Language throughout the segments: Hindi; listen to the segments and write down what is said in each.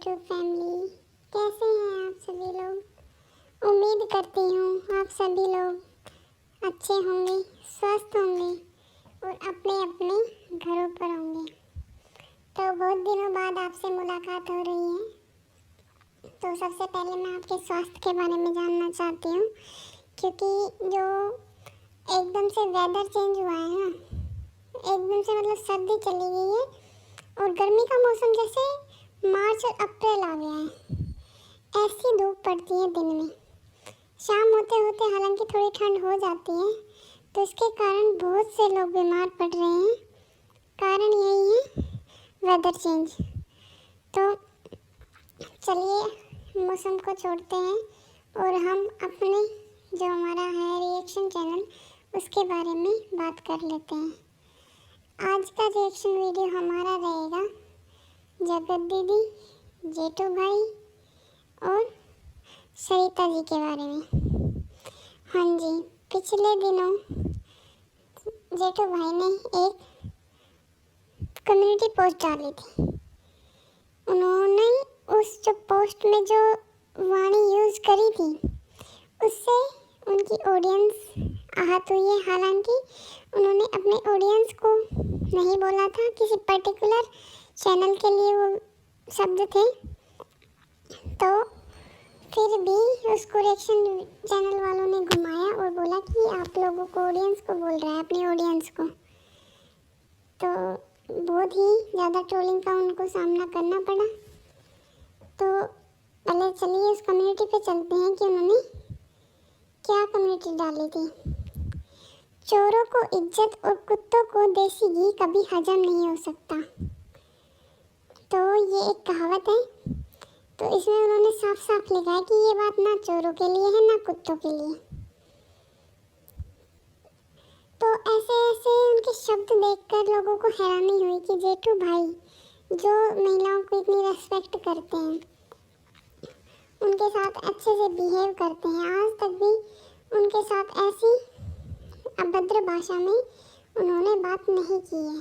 यूट्यूब फैमिली, कैसे हैं आप सभी लोग। उम्मीद करती हूँ आप सभी लोग अच्छे होंगे, स्वस्थ होंगे और अपने अपने घरों पर होंगे। तो बहुत दिनों बाद आपसे मुलाकात हो रही है। तो सबसे पहले मैं आपके स्वास्थ्य के बारे में जानना चाहती हूँ, क्योंकि जो एकदम से वेदर चेंज हुआ है ना, एकदम से मतलब सर्दी चली गई है और गर्मी का मौसम जैसे मार्च और अप्रैल आ गया है। ऐसी धूप पड़ती है दिन में, शाम होते होते हालांकि थोड़ी ठंड हो जाती है, तो इसके कारण बहुत से लोग बीमार पड़ रहे हैं। कारण यही है वेदर चेंज। तो चलिए मौसम को छोड़ते हैं और हम अपने जो हमारा है रिएक्शन चैनल, उसके बारे में बात कर लेते हैं। आज का रिएक्शन वीडियो हमारा रहेगा जगत दीदी, जेठू भाई और सरिता जी के बारे में। हाँ जी, पिछले दिनों जेठू भाई ने एक कम्युनिटी पोस्ट डाली थी। उन्होंने उस जो पोस्ट में जो वाणी यूज़ करी थी, उससे उनकी ऑडियंस आहत हुई है। हालांकि उन्होंने अपने ऑडियंस को नहीं बोला था, किसी पर्टिकुलर चैनल के लिए वो शब्द थे, तो फिर भी उसको रिएक्शन चैनल वालों ने घुमाया और बोला कि आप लोगों को, ऑडियंस को बोल रहा है, अपनी ऑडियंस को। तो बहुत ही ज़्यादा ट्रोलिंग का उनको सामना करना पड़ा। तो पहले चलिए उस कम्युनिटी पे चलते हैं कि उन्होंने क्या कम्युनिटी डाली थी। चोरों को इज्जत और कुत्तों को देसी घी कभी हजम नहीं हो सकता। तो ये एक कहावत है। तो इसमें उन्होंने साफ साफ लिखा है कि ये बात ना चोरों के लिए है ना कुत्तों के लिए। तो ऐसे ऐसे उनके शब्द देखकर लोगों को हैरानी हुई कि जेठू भाई जो महिलाओं को इतनी रेस्पेक्ट करते हैं, उनके साथ अच्छे से बिहेव करते हैं, आज तक भी उनके साथ ऐसी अभद्र भाषा में उन्होंने बात नहीं की है।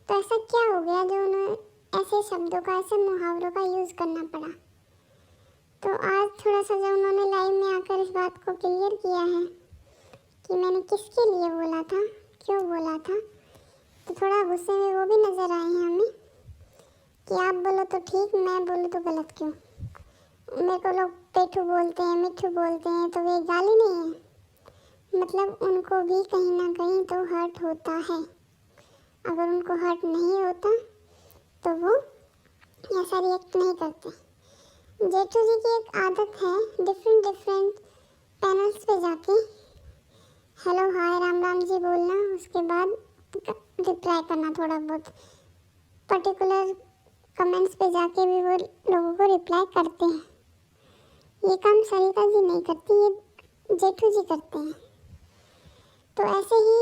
तो ऐसा क्या हो गया जो उन्हें ऐसे शब्दों का, ऐसे मुहावरों का यूज़ करना पड़ा। तो आज थोड़ा सा जो उन्होंने लाइव में आकर इस बात को क्लियर किया है कि मैंने किसके लिए बोला था, क्यों बोला था, तो थोड़ा गुस्से में वो भी नज़र आए हैं हमें कि आप बोलो तो ठीक, मैं बोलूँ तो गलत क्यों। मेरे को लोग पेठू बोलते हैं, मिठू बोलते हैं, तो ये गाली नहीं है। मतलब उनको भी कहीं ना कहीं तो हर्ट होता है। अगर उनको हर्ट नहीं होता तो वो ऐसा रिएक्ट नहीं करते। जेठू जी की एक आदत है डिफरेंट पैनल्स पे जाके हेलो हाय राम राम जी बोलना, उसके बाद रिप्लाई करना। थोड़ा बहुत पर्टिकुलर कमेंट्स पे जाके भी वो लोगों को रिप्लाई करते हैं। ये काम सरिता जी नहीं करती, ये जेठू जी करते हैं। तो ऐसे ही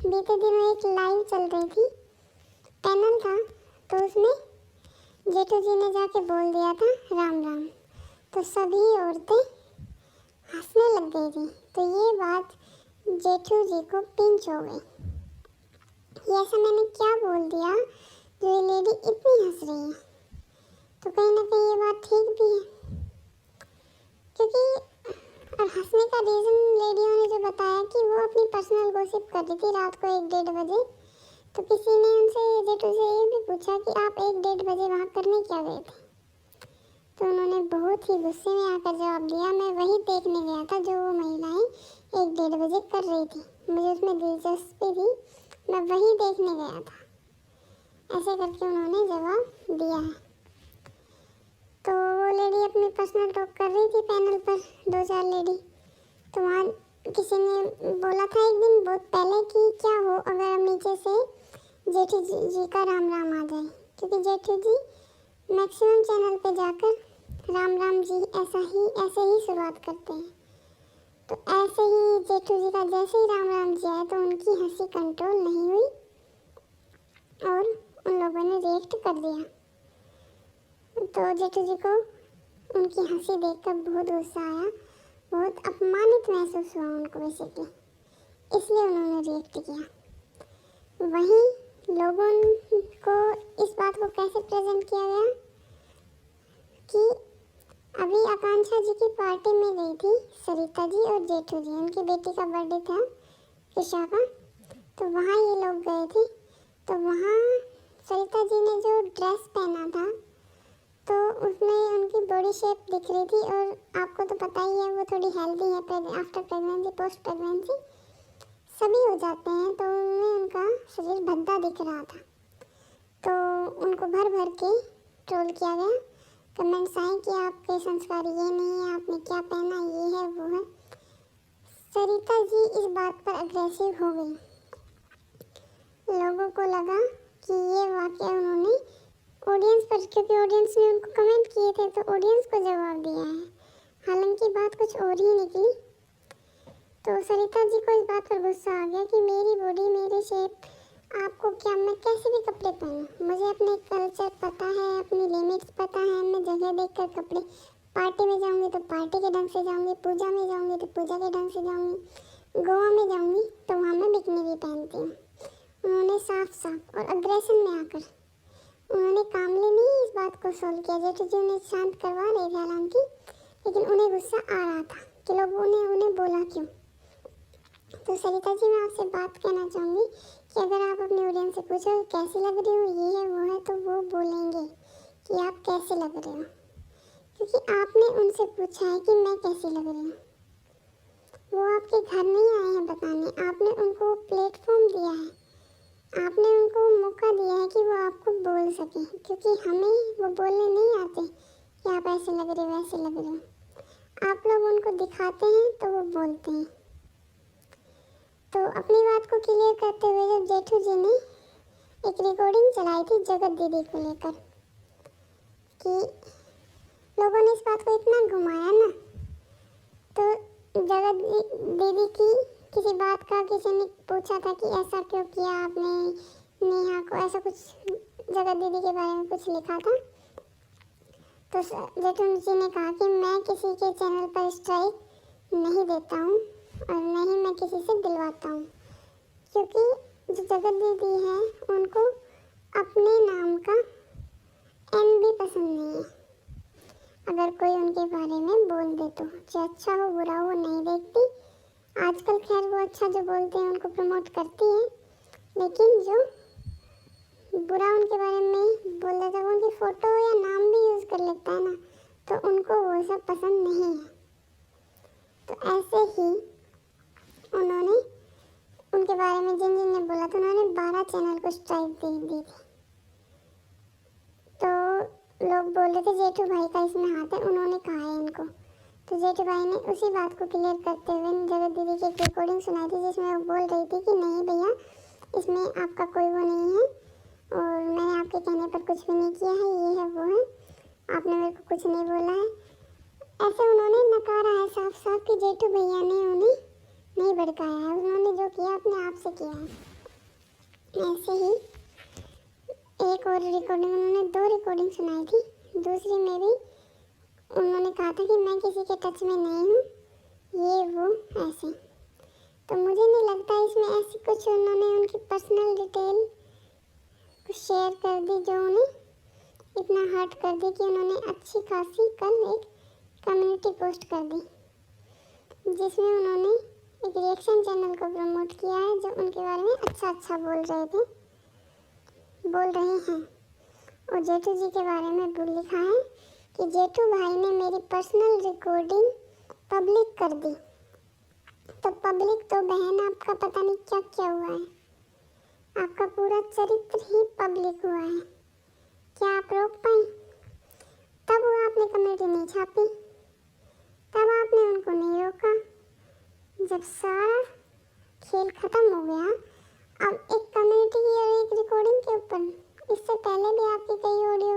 बीते दिनों एक लाइव चल रही थी, पैनल था, तो उसमें जेठू जी ने जाके बोल दिया था राम राम, तो सभी औरतें हंसने लग गई थी। तो ये बात जेठू जी को पिंच हो गई। ये ऐसा मैंने क्या बोल दिया जो ये लेडी इतनी हंस रही है। तो कहीं ना कहीं ये बात ठीक भी है, क्योंकि और हंसने का रीज़न लेडियों ने जो बताया कि वो अपनी पर्सनल गॉसिप कर रही थी रात को 1-1:30 बजे। तो किसी ने उनसे, जेठू से ये भी पूछा कि आप 1-1:30 बजे वहाँ करने क्या गए थे। तो उन्होंने बहुत ही गुस्से में आकर जवाब दिया, मैं वही देखने गया था जो वो महिलाएं 1-1:30 बजे कर रही थी, मुझे उसमें दिलचस्पी थी, मैं वही देखने गया था। ऐसे करके उन्होंने जवाब दिया है। तो वो लेडी अपनी पर्सनल टॉक कर रही थी पैनल पर, 2-4 लेडी। तो वहाँ किसी ने बोला था एक दिन बहुत पहले कि क्या हो अगर हम नीचे से जेठू जी का राम राम आ जाए, क्योंकि जेठू जी मैक्सिमम चैनल पे जाकर राम राम जी ऐसे ही शुरुआत करते हैं। तो ऐसे ही जेठू जी का जैसे ही राम राम जी आए तो उनकी हंसी कंट्रोल नहीं हुई और उन लोगों ने रिएक्ट कर दिया। तो जेठू जी को उनकी हंसी देखकर बहुत गुस्सा आया, बहुत अपमानित महसूस हुआ उनको बेसिकली, इसलिए उन्होंने रिएक्ट किया। वहीं लोगों को इस बात को कैसे प्रेजेंट किया गया, कि अभी आकांक्षा जी की पार्टी में गई थी सरिता जी और जेठू जी, उनकी बेटी का बर्थडे था ईशा का, तो वहाँ ये लोग गए थे। तो वहाँ सरिता जी ने जो ड्रेस पहना था तो उसमें उनकी बॉडी शेप दिख रही थी, और आपको तो पता ही है वो थोड़ी हेल्दी है, आफ्टर प्रेगनेंसी पोस्ट प्रेगनेंसी सभी हो जाते हैं, तो उनमें उनका शरीर भद्दा दिख रहा था। तो उनको भर भर के ट्रोल किया गया, कमेंट्स आए कि आपके संस्कार ये नहीं है, आपने क्या पहना, ये है वो है। सरिता जी इस बात पर अग्रेसिव हो गई। लोगों को लगा कि ये वाकया उन्होंने ऑडियंस पर, क्योंकि ऑडियंस ने उनको कमेंट किए थे तो ऑडियंस को जवाब दिया है, हालांकि बात कुछ और ही निकली। तो सरिता जी को इस बात पर गुस्सा आ गया कि मेरी बॉडी, मेरी शेप, आपको क्या, मैं कैसे भी कपड़े पहनूं, मुझे अपने कल्चर पता है, अपनी लिमिट्स पता है, मैं जगह देखकर कपड़े, पार्टी में जाऊंगी तो पार्टी के ढंग से जाऊंगी, पूजा में जाऊंगी तो पूजा के ढंग से जाऊंगी, गोवा में जाऊंगी तो वहाँ मैं बिकनी भी पहनती हूँ। उन्होंने साफ साफ और अग्रेशन में आकर, उन्होंने कामले नहीं इस बात को सोल्व किया, जेठू जी उन्हें शांत करवा रहे थे हालांकि, लेकिन उन्हें गुस्सा आ रहा था कि लोगों ने उन्हें बोला क्यों। तो सरिता जी, मैं आपसे बात कहना चाहूँगी कि अगर आप अपने ऑडियंस से पूछो कैसी लग रही हो, ये है वो है, तो वो बोलेंगे कि आप कैसे लग रहे हो, क्योंकि आपने उनसे पूछा है कि मैं कैसी लग रही हूँ। वो आपके घर नहीं आए हैं बताने, आपने उनको प्लेटफॉर्म दिया है, आपने उनको मौका दिया है कि वो आपको बोल सकें, क्योंकि हमें वो बोलने नहीं आते कि आप ऐसे लग रहे हो, वैसे लग रहे हो। आप लोग उनको दिखाते हैं तो वो बोलते हैं। तो अपनी बात को क्लियर करते हुए जब जेठू जी ने एक रिकॉर्डिंग चलाई थी जगत दीदी को लेकर, कि लोगों ने इस बात को इतना घुमाया ना, तो जगत दीदी की किसी बात का किसी ने पूछा था कि ऐसा क्यों किया आपने नेहा को, ऐसा कुछ जगत दीदी के बारे में कुछ लिखा था। तो जेठू जी ने कहा कि मैं किसी के चैनल पर स्ट्राइक नहीं देता हूँ और नहीं मैं किसी से दिलवाता हूँ, क्योंकि जो जगत दीदी है उनको अपने नाम का एन भी पसंद नहीं है। अगर कोई उनके बारे में बोल दे तो जो अच्छा हो बुरा हो नहीं देखती। आजकल खैर वो अच्छा जो बोलते हैं उनको प्रमोट करती है, लेकिन जो बुरा उनके बारे में बोल देता है, उनकी फ़ोटो या नाम भी यूज़ कर लेता है ना, तो उनको वो सब पसंद नहीं है। तो ऐसे ही उन्होंने उनके बारे में जिन जिन ने बोला था, उन्होंने 12 चैनल को स्ट्राइक दे दी थी। तो लोग बोल रहे थे जेठू भाई का इसमें हाथ है, उन्होंने कहा है इनको। तो जेठू भाई ने उसी बात को क्लियर करते हुए जगत दीदी की एक रिकॉर्डिंग सुनाई थी, जिसमें वो बोल रही थी कि नहीं भैया, इसमें आपका कोई वो नहीं है और मैंने आपके कहने पर कुछ भी नहीं किया है, ये है वो है, आपने मेरे को कुछ नहीं बोला है। ऐसे उन्होंने नकारा है साफ साफ कि जेठू भैया ने उन्हें नहीं भड़काया है, उन्होंने जो किया अपने आप से किया है। ऐसे ही एक और रिकॉर्डिंग, उन्होंने 2 रिकॉर्डिंग सुनाई थी, दूसरी में भी उन्होंने कहा था कि मैं किसी के टच में नहीं हूँ, ये वो ऐसे। तो मुझे नहीं लगता इसमें ऐसी कुछ उन्होंने उनकी पर्सनल डिटेल कुछ शेयर कर दी जो उन्हें इतना हर्ट कर दी कि उन्होंने अच्छी खासी कल एक कम्युनिटी पोस्ट कर दी, जिसमें उन्होंने एक रिएक्शन चैनल को प्रमोट किया है जो उनके बारे में अच्छा बोल रहे हैं। और जेठू जी के बारे में भी लिखा है कि जेठू भाई ने मेरी पर्सनल रिकॉर्डिंग पब्लिक कर दी। तो पब्लिक तो बहन आपका पता नहीं क्या क्या हुआ है, आपका पूरा चरित्र ही पब्लिक हुआ है। क्या आप रोक पाए? तब वो आपने कमेटी नहीं छापी, तब आपने उनको नहीं रोका। जब सारा खेल खत्म हो गया, अब एक कम्युनिटी की और एक रिकॉर्डिंग के ऊपर, इससे पहले भी आपकी कई ऑडियो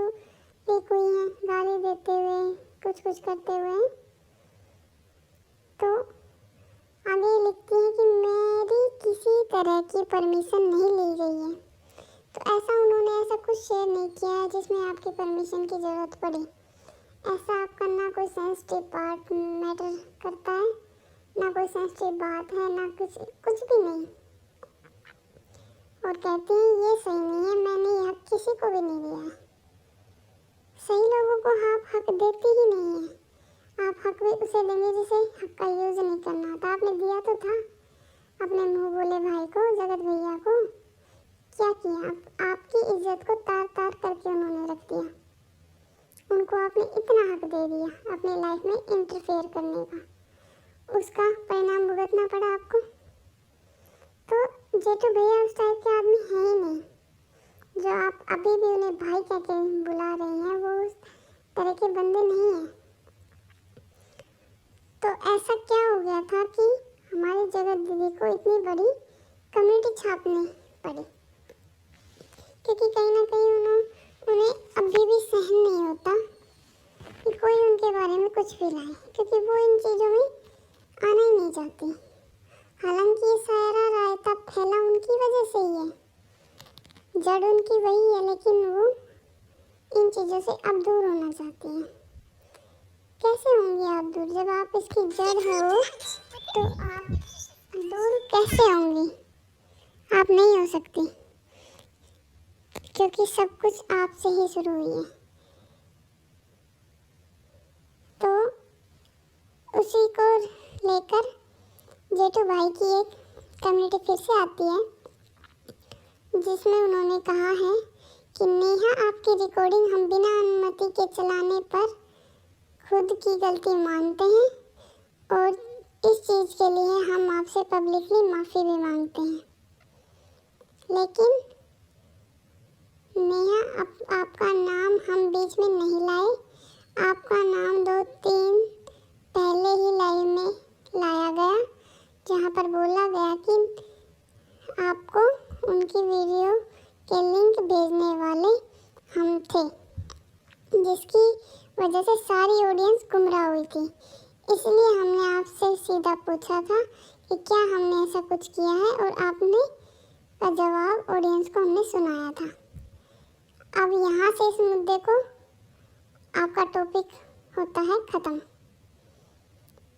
लीक हुई हैं गाली देते हुए, कुछ करते हुए। तो आगे लिखती है कि मेरी किसी तरह की परमिशन नहीं ली गई है। तो उन्होंने ऐसा कुछ शेयर नहीं किया है जिसमें आपकी परमिशन की ज़रूरत पड़े। ऐसा आप करना कोई सेंसिटिव पार्ट मैटर करता है, ना कोई सेंसिटिव बात है, ना कुछ भी नहीं। और कहते हैं ये सही नहीं है, मैंने यह किसी को भी नहीं दिया। सही लोगों को आप हक देते ही नहीं है। आप हक भी उसे देंगे जिसे हक का यूज नहीं करना था। आपने दिया तो था अपने मुंह बोले भाई को, जगत भैया को। क्या किया? आपकी इज्जत को तार तार करके उन्होंने रख दिया। उनको आपने इतना हक दे दिया अपनी लाइफ में इंटरफेयर करने का, उसका परिणाम भुगतना पड़ा आपको। तो जेठू भैया उस टाइप के आदमी है ही नहीं। जो आप अभी भी उन्हें भाई कहकर बुला रहे हैं, वो उस तरह के बंदे नहीं हैं। तो ऐसा क्या हो गया था कि हमारी जगत दीदी को इतनी बड़ी कम्युनिटी छापनी पड़ी? क्योंकि कहीं ना कहीं उन्हें अभी भी सहन नहीं होता कि कोई उनके बारे में कुछ भी लाए, क्योंकि वो इन चीज़ों में आना ही नहीं चाहती। हालांकि ये सारा रायता फैला उनकी वजह से ही है, जड़ उनकी वही है, लेकिन वो इन चीज़ों से अब दूर होना चाहती हैं। कैसे होंगे आप दूर? जब आप इसकी जड़ हो तो आप दूर कैसे होंगी? आप नहीं हो सकती, क्योंकि सब कुछ आपसे ही शुरू हुई है। तो उसी को लेकर जेठू भाई की एक कम्युनिटी फिर से आती है, जिसमें उन्होंने कहा है कि नेहा, आपकी रिकॉर्डिंग हम बिना अनुमति के चलाने पर खुद की गलती मानते हैं और इस चीज़ के लिए हम आपसे पब्लिकली माफ़ी भी मांगते हैं। लेकिन नेहा, आपका नाम हम बीच में नहीं लाए। आपका नाम 2-3 पहले ही लाइव में लाया गया, जहाँ पर बोला गया कि आपको उनकी वीडियो के लिंक भेजने वाले हम थे, जिसकी वजह से सारी ऑडियंस गुमराह हुई थी। इसलिए हमने आपसे सीधा पूछा था कि क्या हमने ऐसा कुछ किया है, और आपने का जवाब ऑडियंस को हमने सुनाया था। अब यहाँ से इस मुद्दे को आपका टॉपिक होता है ख़त्म।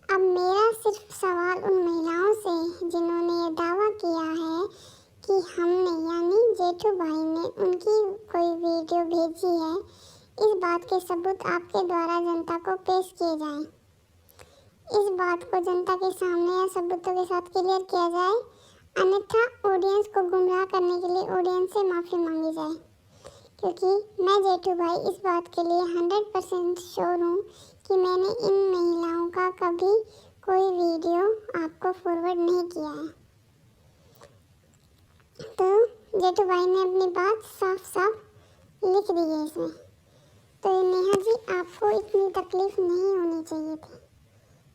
अब मेरा सिर्फ सवाल उन महिलाओं से जिन्होंने ये दावा किया है कि हमने यानी जेठू भाई ने उनकी कोई वीडियो भेजी है, इस बात के सबूत आपके द्वारा जनता को पेश किए जाएं। इस बात को जनता के सामने या सबूतों के साथ क्लियर किया जाए, अन्यथा ऑडियंस को गुमराह करने के लिए ऑडियंस से माफ़ी मांगी जाए। क्योंकि मैं जेठू भाई इस बात के लिए 100% श्योर हूँ कि मैंने इन महिलाओं का कभी कोई वीडियो आपको फॉरवर्ड नहीं किया है। तो जेठू भाई ने अपनी बात साफ साफ लिख दी है इसमें। तो नेहा जी, आपको इतनी तकलीफ नहीं होनी चाहिए थी।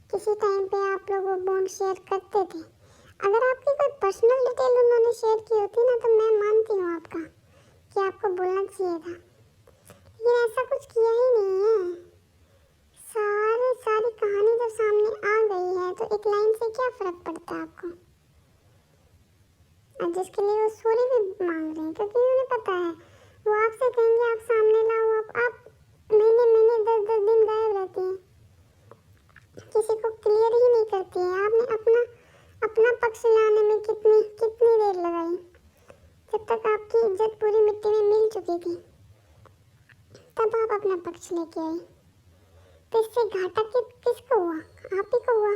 किसी टाइम पे आप लोग वो बॉन्ड शेयर करते थे। अगर आपकी कोई पर्सनल डिटेल उन्होंने शेयर की होती ना, तो मैं मानती हूँ आपका कि आपको बोलना चाहिए था, लेकिन ऐसा कुछ किया ही नहीं है। सारी कहानी जब सामने आ गई है तो एक लाइन से क्या फर्क पड़ता है आपको? और जिसके लिए वो सॉरी भी मांग रहे हैं, क्योंकि उन्हें पता है वो आपसे कहेंगे आप सामने लाओ। आप महीने 10 दिन गायब रहती हैं, किसी को क्लियर ही नहीं करती हैं। आपने अपना पक्ष लाने में कितनी देर लगाई, जब तक आपकी इज्जत पूरी मिट्टी में मिल चुकी थी, तब आप अपना पक्ष लेके आई। तो इससे घाटा किसको हुआ? आप ही को हुआ।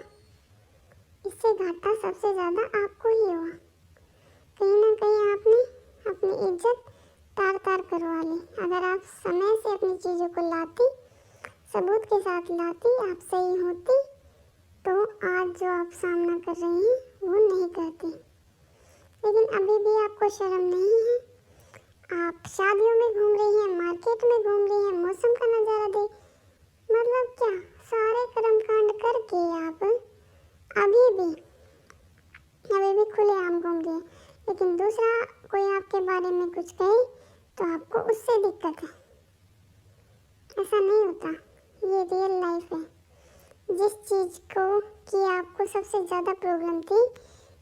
इससे घाटा सबसे ज़्यादा आपको ही हुआ। कहीं ना कहीं आपने अपनी इज्जत तार तार करवा ली। अगर आप समय से अपनी चीज़ों को लाती, सबूत के साथ लाती, आप सही होती, तो आज जो आप सामना कर रही हैं वो नहीं करती। लेकिन अभी भी आपको शर्म नहीं है। आप शादियों में घूम रही हैं, मार्केट में घूम रही हैं, मौसम का नज़ारा देख, मतलब क्या सारे कर्मकांड करके आप अभी भी खुलेआम घूम रही हैं। लेकिन दूसरा कोई आपके बारे में कुछ कहे तो आपको उससे दिक्कत है। ऐसा नहीं होता, ये रियल लाइफ है। जिस चीज़ को कि आपको सबसे ज़्यादा प्रॉब्लम थी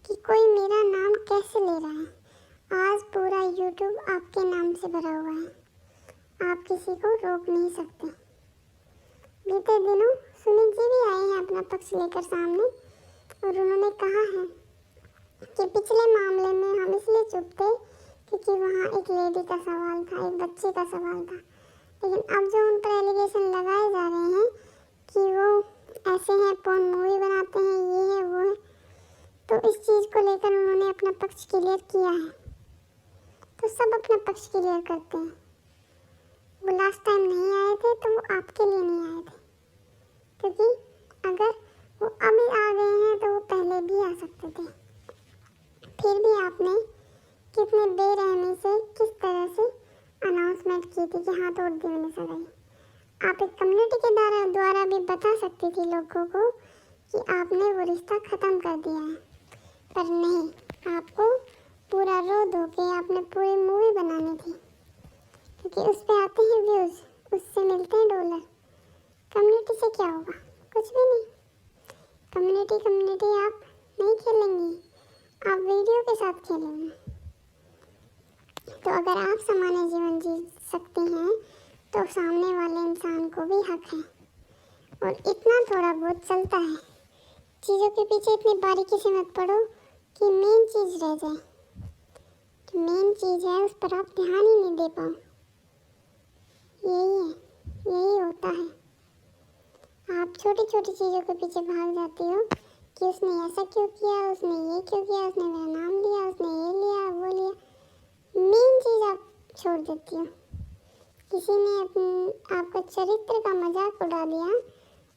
कि कोई मेरा नाम कैसे ले रहा है, आज पूरा यूट्यूब आपके नाम से भरा हुआ है। आप किसी को रोक नहीं सकते। बीते दिनों सुमित जी भी आए हैं अपना पक्ष लेकर सामने, और उन्होंने कहा है कि पिछले मामले में हम इसलिए चुप थे क्योंकि वहाँ एक लेडी का सवाल था, एक बच्चे का सवाल था। लेकिन अब जो उन पर एलिगेशन लगाए जा रहे हैं कि वो ऐसे हैं, पोर्न मूवी बनाते हैं, ये है वो है, तो इस चीज़ को लेकर उन्होंने अपना पक्ष क्लियर किया है। तो सब अपना पक्ष क्लियर करते हैं। वो लास्ट टाइम नहीं आए थे तो वो आपके लिए नहीं आए थे, क्योंकि अगर वो अभी आ गए हैं तो वो पहले भी आ सकते थे। फिर भी आपने कितने बेरहमी से, किस तरह से अनाउंसमेंट की थी कि हाँ तोड़ दी मैंने सगाई। आप एक कम्युनिटी के द्वारा भी बता सकती थी लोगों को कि आपने वो रिश्ता ख़त्म कर दिया है, पर नहीं, आपको पूरा रो धो के आपने पूरी मूवी बनानी थी, क्योंकि उस पर आते हैं व्यूज़, उससे मिलते हैं डॉलर। कम्युनिटी से क्या होगा? कुछ भी नहीं। कम्युनिटी आप नहीं खेलेंगी, आप वीडियो के साथ खेलेंगे। तो अगर आप सामान्य जीवन जी सकती हैं तो सामने वाले इंसान को भी हक है। और इतना थोड़ा बहुत चलता है, चीज़ों के पीछे इतनी बारीकी से मत पड़ो कि मेन चीज़ रह जाए। जो मेन चीज़ है उस पर आप ध्यान ही नहीं दे पाओ। यही होता है। आप छोटी छोटी चीज़ों के पीछे भाग जाती हो कि उसने ऐसा क्यों किया, उसने ये क्यों किया, उसने मेरा नाम लिया, उसने ये लिया, वो लिया। मेन चीज़ आप छोड़ देती हो। किसी ने आपका चरित्र का मजाक उड़ा दिया,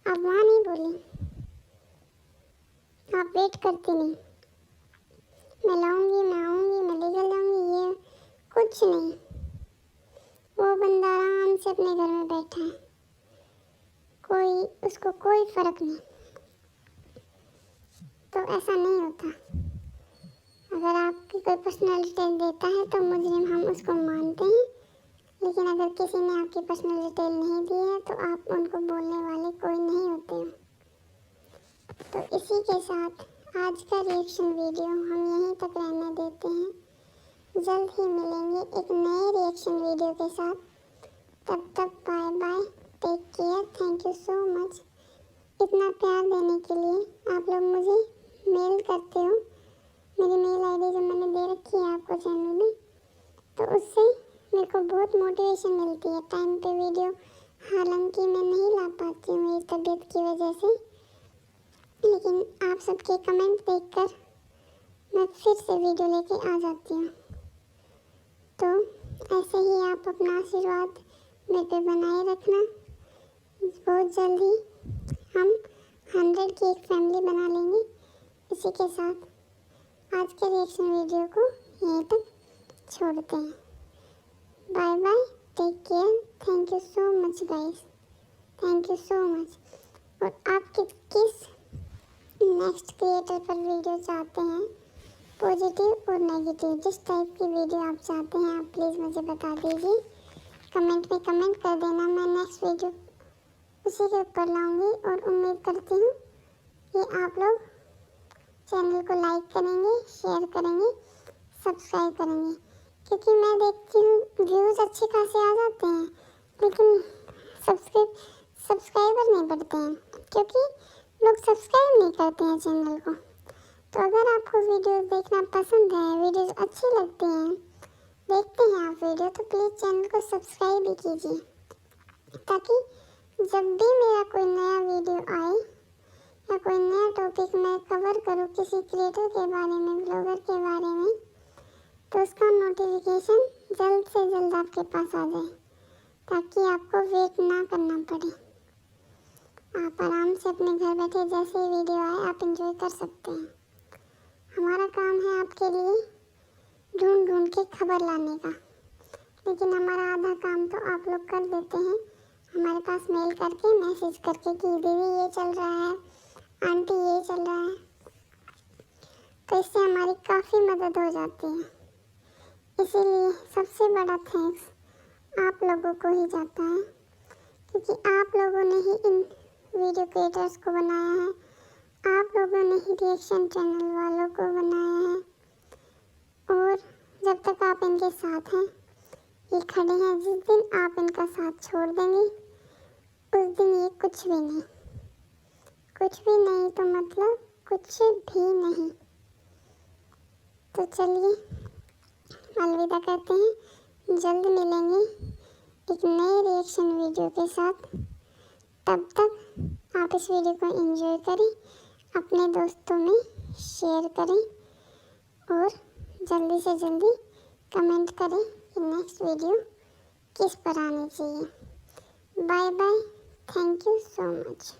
आप वहाँ नहीं बोली, आप वेट करती नहीं, मैं लाऊंगी, मैं आऊँगी, मैं लेकर जाऊँगी, ये कुछ नहीं। वो बंदा आराम से अपने घर में बैठा है, उसको कोई फर्क नहीं। तो ऐसा नहीं होता। अगर आपकी कोई पर्सनल डिटेल देता है तो मुजरिम हम उसको मानते हैं, लेकिन अगर किसी ने आपकी पर्सनल डिटेल नहीं दी है तो आप उनको बोलने वाले कोई नहीं होते हो। तो इसी के साथ आज का रिएक्शन वीडियो हम यहीं तक रहने देते हैं। जल्द ही मिलेंगे एक नए रिएक्शन वीडियो के साथ। तब तक bye bye, take care, thank you so much इतना प्यार देने के लिए। आप लोग मुझे मेल करते हो, मेरी मेल आईडी जो मैंने दे रखी है आपको चैनल में, तो उससे मेरे को बहुत मोटिवेशन मिलती है टाइम पे वीडियो, हालांकि मैं नहीं ला पाती हूँ मेरी तबीयत की वजह से, लेकिन आप सबके कमेंट देखकर मैं फिर से वीडियो लेके आ जाती हूँ। तो ऐसे ही आप अपना आशीर्वाद मेरे पे बनाए रखना। बहुत जल्दी हम 100 की एक फैमिली बना लेंगे। इसी के साथ आज के रिएक्शन वीडियो को यहीं तक छोड़ते हैं। Bye bye, take care, thank you so much guys, thank you so much. और आप किस नेक्स्ट क्रिएटर पर वीडियो चाहते हैं, पॉजिटिव और नेगेटिव, जिस टाइप की वीडियो आप चाहते हैं आप प्लीज़ मुझे बता दीजिए। कमेंट में कमेंट कर देना, मैं नेक्स्ट वीडियो उसी के ऊपर लाऊंगी। और उम्मीद करती हूँ कि आप लोग चैनल को लाइक करेंगे, शेयर करेंगे, सब्सक्राइब करेंगे, क्योंकि मैं देखती हूँ व्यूज़ अच्छे खासे आ जाते हैं, लेकिन सब्सक्राइबर नहीं बढ़ते हैं, क्योंकि लोग सब्सक्राइब नहीं करते हैं चैनल को। तो अगर आपको वीडियोस देखना पसंद है, वीडियोस अच्छी लगती हैं, देखते हैं आप वीडियो, तो प्लीज़ चैनल को सब्सक्राइब भी कीजिए, ताकि जब भी मेरा कोई नया वीडियो आए या कोई नया टॉपिक मैं कवर करूँ किसी क्रिएटर के बारे में, ब्लॉगर के बारे में, तो उसका नोटिफिकेशन जल्द से जल्द आपके पास आ जाए, ताकि आपको वेट ना करना पड़े। आप आराम से अपने घर बैठे जैसे ही वीडियो आए आप एंजॉय कर सकते हैं। हमारा काम है आपके लिए ढूंढ ढूंढ के खबर लाने का, लेकिन हमारा आधा काम तो आप लोग कर देते हैं हमारे पास मेल करके, मैसेज करके कि दीदी ये चल रहा है, आंटी ये चल रहा है। तो इससे हमारी काफ़ी मदद हो जाती है। इसीलिए सबसे बड़ा थैंक्स आप लोगों को ही जाता है, क्योंकि आप लोगों ने ही इन वीडियो क्रिएटर्स को बनाया है, आप लोगों ने ही रिएक्शन चैनल वालों को बनाया है। और जब तक आप इनके साथ हैं, ये खड़े हैं, जिस दिन आप इनका साथ छोड़ देंगे उस दिन ये कुछ भी नहीं, कुछ भी नहीं तो मतलब कुछ भी नहीं। तो चलिए अलविदा कहते हैं, जल्द मिलेंगे एक नए रिएक्शन वीडियो के साथ। तब तक आप इस वीडियो को एंजॉय करें, अपने दोस्तों में शेयर करें और जल्दी से जल्दी कमेंट करें कि नेक्स्ट वीडियो किस पर आनी चाहिए। Bye bye, thank you so much.